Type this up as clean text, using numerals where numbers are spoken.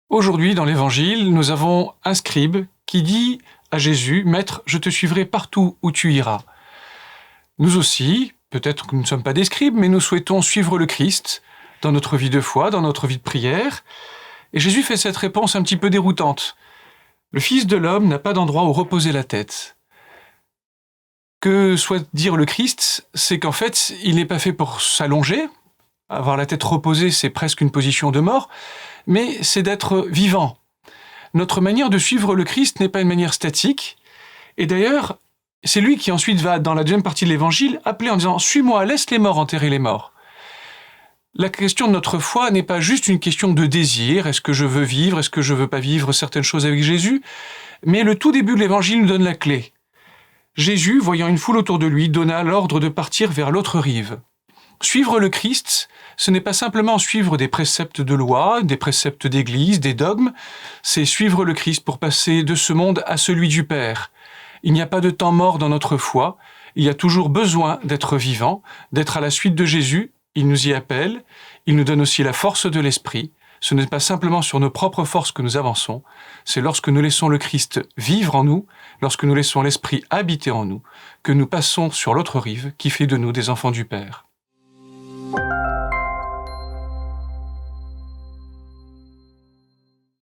Aujourd'hui, dans l'Évangile, nous avons un scribe qui dit à Jésus « Maître, je te suivrai partout où tu iras ». Nous aussi, peut-être que nous ne sommes pas des scribes, mais nous souhaitons suivre le Christ dans notre vie de foi, dans notre vie de prière. Et Jésus fait cette réponse un petit peu déroutante. Le Fils de l'homme n'a pas d'endroit où reposer la tête. Que souhaite dire le Christ, c'est qu'en fait, il n'est pas fait pour s'allonger. Avoir la tête reposée, c'est presque une position de mort, mais c'est d'être vivant. Notre manière de suivre le Christ n'est pas une manière statique. Et d'ailleurs, c'est lui qui ensuite va, dans la deuxième partie de l'Évangile, appeler en disant « Suis-moi, laisse les morts enterrer les morts ». La question de notre foi n'est pas juste une question de désir. Est-ce que je veux vivre? Est-ce que je veux pas vivre certaines choses avec Jésus? Mais le tout début de l'Évangile nous donne la clé. Jésus, voyant une foule autour de lui, donna l'ordre de partir vers l'autre rive. Suivre le Christ, ce n'est pas simplement suivre des préceptes de loi, des préceptes d'église, des dogmes, c'est suivre le Christ pour passer de ce monde à celui du Père. Il n'y a pas de temps mort dans notre foi, il y a toujours besoin d'être vivant, d'être à la suite de Jésus. Il nous y appelle, il nous donne aussi la force de l'esprit. Ce n'est pas simplement sur nos propres forces que nous avançons, c'est lorsque nous laissons le Christ vivre en nous, lorsque nous laissons l'esprit habiter en nous, que nous passons sur l'autre rive qui fait de nous des enfants du Père.